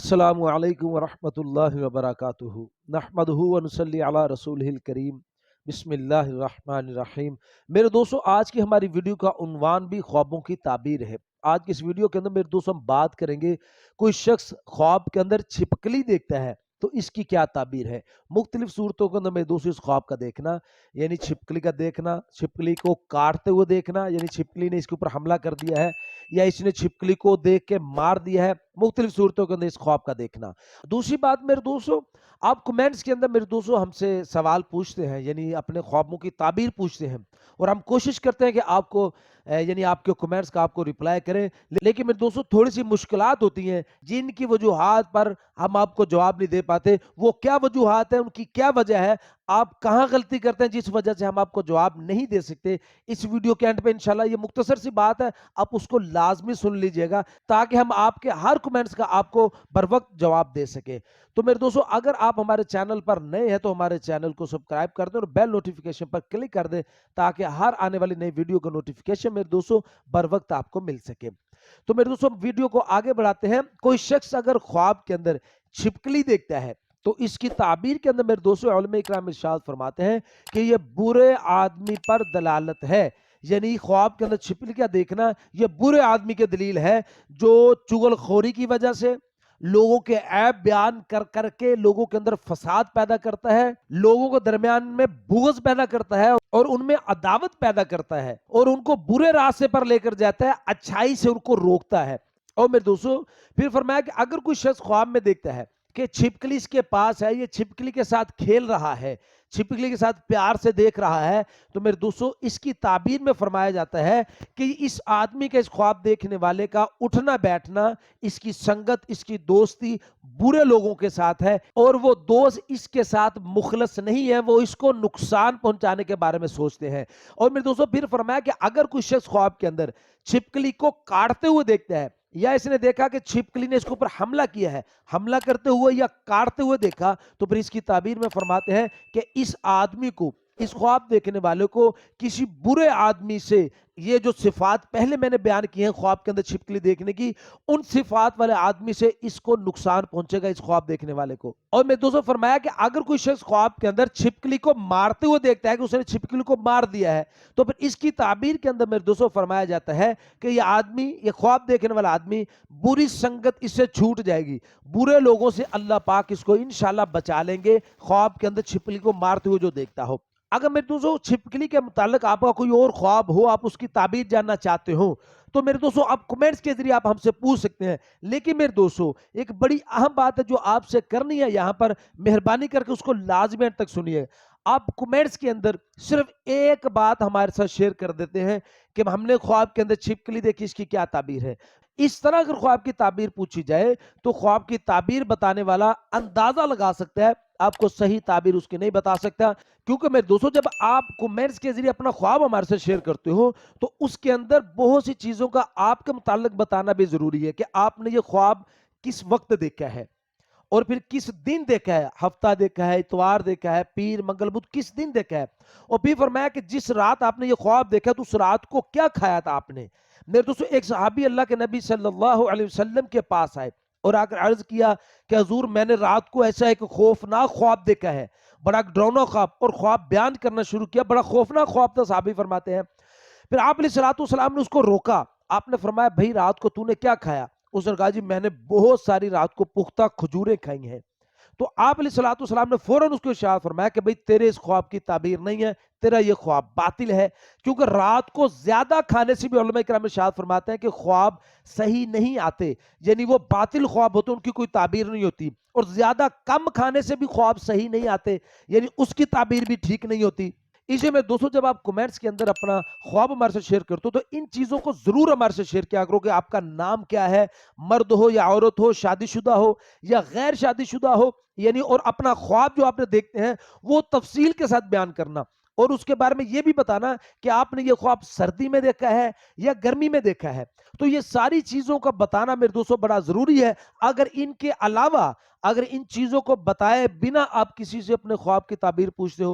السلام علیکم ورحمۃ اللہ وبرکاتہ نحمدہ ونصلی علی رسولہ الکریم بسم اللہ الرحمن الرحیم۔ میرے دوستو، آج کی ہماری ویڈیو کا عنوان بھی خوابوں کی تعبیر ہے۔ آج کی اس ویڈیو کے اندر میرے دوستو ہم بات کریں گے، کوئی شخص خواب کے اندر چھپکلی دیکھتا ہے تو اس کی کیا تعبیر ہے۔ مختلف صورتوں کے اندر میرے دوستو اس خواب کا دیکھنا، یعنی چھپکلی کا دیکھنا، چھپکلی کو کاٹتے ہوئے دیکھنا، یعنی چھپکلی نے اس کے اوپر حملہ کر دیا ہے یا اس نے چھپکلی کو دیکھ کے مار دیا ہے، مختلف صورتوں کے اندر اس خواب کا دیکھنا۔ دوسری بات میرے دوستو، آپ کمنٹس کے اندر میرے دوستو ہم سے سوال پوچھتے ہیں، یعنی اپنے خوابوں کی تعبیر پوچھتے ہیں، اور ہم کوشش کرتے ہیں کہ آپ کو یعنی آپ کے کمنٹس کا آپ کو ریپلائی کریں، لیکن میرے دوستو تھوڑی سی مشکلات ہوتی ہیں جن کی وجوہات پر ہم آپ کو جواب نہیں دے پاتے۔ وہ کیا وجوہات ہیں، ان کی کیا وجہ ہے، آپ کہاں غلطی کرتے ہیں جس وجہ سے ہم آپ کو جواب نہیں دے سکتے، اس ویڈیو کے اینڈ پہ انشاءاللہ یہ مختصر سی بات ہے، آپ اس کو لازمی سن لیجئے گا تاکہ ہم آپ کے ہر کمنٹس کا آپ کو بر وقت جواب دے سکیں۔ تو میرے دوستو، اگر آپ ہمارے چینل پر نئے ہیں تو ہمارے چینل کو سبسکرائب کر دیں اور بیل نوٹیفیکیشن پر کلک کر دیں تاکہ ہر آنے والی نئی ویڈیو کا نوٹیفیکیشن میرے دوستو بر وقت آپ کو مل سکے۔ تو میرے دوستو ویڈیو کو آگے بڑھاتے ہیں۔ کوئی شخص اگر خواب کے اندر چھپکلی دیکھتا ہے تو اس کی تعبیر کے اندر میرے دوستو علماء اکرام ارشاد فرماتے ہیں کہ یہ برے آدمی پر دلالت ہے، یعنی خواب کے اندر چھپکلی کا دیکھنا یہ برے آدمی کی دلیل ہے جو چغل خوری کی وجہ سے لوگوں کے عیب بیان کر کر کے لوگوں کے اندر فساد پیدا کرتا ہے، لوگوں کو درمیان میں بغض پیدا کرتا ہے اور ان میں عداوت پیدا کرتا ہے اور ان کو برے راستے پر لے کر جاتا ہے، اچھائی سے ان کو روکتا ہے۔ اور میرے دوستو پھر فرمایا کہ اگر کوئی شخص خواب میں دیکھتا ہے کہ چھپکلی اس کے پاس ہے، یہ چھپکلی کے ساتھ کھیل رہا ہے، چھپکلی کے ساتھ پیار سے دیکھ رہا ہے، تو میرے دوستو اس کی تعبیر میں فرمایا جاتا ہے کہ اس آدمی کا، اس خواب دیکھنے والے کا اٹھنا بیٹھنا، اس کی سنگت، اس کی دوستی برے لوگوں کے ساتھ ہے اور وہ دوست اس کے ساتھ مخلص نہیں ہے، وہ اس کو نقصان پہنچانے کے بارے میں سوچتے ہیں۔ اور میرے دوستو پھر فرمایا کہ اگر کوئی شخص خواب کے اندر چھپکلی کو کاٹتے ہوئے دیکھتا ہے یا اس نے دیکھا کہ چھپکلی نے اس کے اوپر حملہ کیا ہے، حملہ کرتے ہوئے یا کاٹتے ہوئے دیکھا، تو پھر اس کی تعبیر میں فرماتے ہیں کہ اس آدمی کو، اس خواب دیکھنے والے کو کسی برے آدمی سے، یہ جو صفات پہلے میں نے بیان کی ہیں خواب کے اندر چھپکلی دیکھنے کی، ان صفات والے آدمی سے اس کو نقصان پہنچے گا، اس خواب دیکھنے والے کو۔ اور میں دوستوں فرمایا کہ اگر کوئی شخص خواب کے اندر چھپکلی کو مارتے ہوئے دیکھتا ہے کہ اس نے چھپکلی کو مار دیا ہے، تو پھر اس کی تعبیر کے اندر میرے دوستوں فرمایا جاتا ہے کہ یہ آدمی، یہ خواب دیکھنے والا آدمی، بری سنگت اس سے چھوٹ جائے گی، برے لوگوں سے اللہ پاک اس کو انشاءاللہ بچا لیں گے، خواب کے اندر چھپکلی کو مارتے ہوئے جو دیکھتا ہو۔ اگر میرے دوستو چھپکلی کے متعلق آپ کا کوئی اور خواب ہو، آپ اس کی تعبیر جاننا چاہتے ہو، تو میرے دوستو آپ کمنٹس کے ذریعے آپ ہم سے پوچھ سکتے ہیں۔ لیکن میرے دوستو ایک بڑی اہم بات ہے جو آپ سے کرنی ہے یہاں پر، مہربانی کر کے اس کو لازمی تک سنیے۔ آپ کمنٹس کے اندر صرف ایک بات ہمارے ساتھ شیئر کر دیتے ہیں کہ ہم نے خواب کے اندر چھپکلی دیکھی، اس کی کیا تعبیر ہے۔ اس طرح اگر خواب کی تعبیر پوچھی جائے تو خواب کی تعبیر بتانے والا اندازہ لگا سکتا ہے، آپ کو صحیح تعبیر اس کی نہیں بتا سکتا، کیونکہ میرے دوستو جب آپ کمنٹس کے ذریعے اپنا خواب ہمارے سے شیئر کرتے ہو تو اس کے اندر بہت سی چیزوں کا آپ کے متعلق بتانا بھی ضروری ہے کہ آپ نے یہ خواب کس وقت دیکھا ہے اور پھر کس دن دیکھا ہے، ہفتہ دیکھا ہے، اتوار دیکھا ہے، پیر منگل بدھ کس دن دیکھا ہے، اور پھر فرمایا کہ جس رات آپ نے یہ خواب دیکھا تو اس رات کو کیا کھایا تھا آپ نے۔ میرے دوستو ایک صحابی اللہ کے نبی صلی اللہ علیہ وسلم کے پاس آئے اور آ کر عرض کیا کہ حضور میں نے رات کو ایسا ایک خوفناک خواب دیکھا ہے، بڑا ڈراؤنا خواب، اور خواب بیان کرنا شروع کیا، بڑا خوفناک خواب تھا، صحابی فرماتے ہیں۔ پھر آپ علیہ الصلوۃ والسلام نے اس کو روکا، آپ نے فرمایا بھائی رات کو تو نے کیا کھایا؟ اس نے کہا جی میں نے بہت ساری رات کو پختہ کھجوریں کھائی ہیں۔ تو آپ علیہ الصلوۃ والسلام نے فوراً اس کو ارشاد فرمایا کہ بھئی تیرے اس خواب کی تعبیر نہیں ہے، تیرا یہ خواب باطل ہے، کیونکہ رات کو زیادہ کھانے سے بھی علماء کرام ارشاد فرماتے ہیں کہ خواب صحیح نہیں آتے، یعنی وہ باطل خواب ہوتے ہیں، ان کی کوئی تعبیر نہیں ہوتی، اور زیادہ کم کھانے سے بھی خواب صحیح نہیں آتے، یعنی اس کی تعبیر بھی ٹھیک نہیں ہوتی۔ اسے میں دوستوں جب آپ کمنٹس کے اندر اپنا خواب ہمارے سے شیئر کرتے ہو تو ان چیزوں کو ضرور ہمارے سے شیئر کیا کرو کہ آپ کا نام کیا ہے، مرد ہو یا عورت ہو، شادی شدہ ہو یا غیر شادی شدہ ہو، یعنی اور اپنا خواب جو آپ نے دیکھتے ہیں وہ تفصیل کے ساتھ بیان کرنا، اور اس کے بارے میں یہ بھی بتانا کہ آپ نے یہ خواب سردی میں دیکھا ہے یا گرمی میں دیکھا ہے۔ تو یہ ساری چیزوں کا بتانا میرے دوستوں بڑا ضروری ہے۔ اگر ان کے علاوہ، اگر ان چیزوں کو بتائے بنا آپ کسی سے اپنے خواب کی تعبیر پوچھتے ہو